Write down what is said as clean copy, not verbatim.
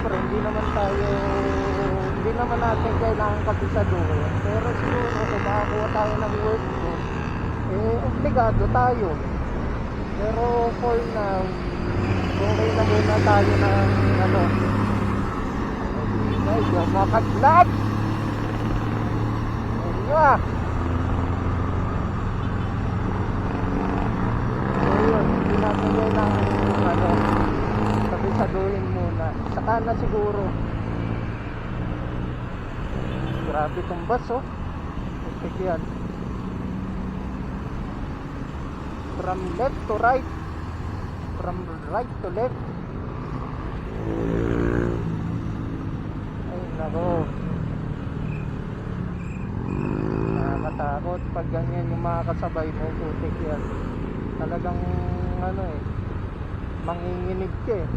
syempre hindi naman natin kailangan kapisaduhin, pero siguro kung makakuha tayo ng work doon, obligado tayo. Pero for now, okay na muna tayo ng medyo makadlag. Ayun. So yun, hindi natin kailangan kapisaduhin muna. Saka na siguro. Grabe tong bus, oh. Check yan. From left to right, from right to left. Ay nako, nakakatakot pag ganyan yung mga kasabay mo. Putik yan, talagang manginginig ka eh.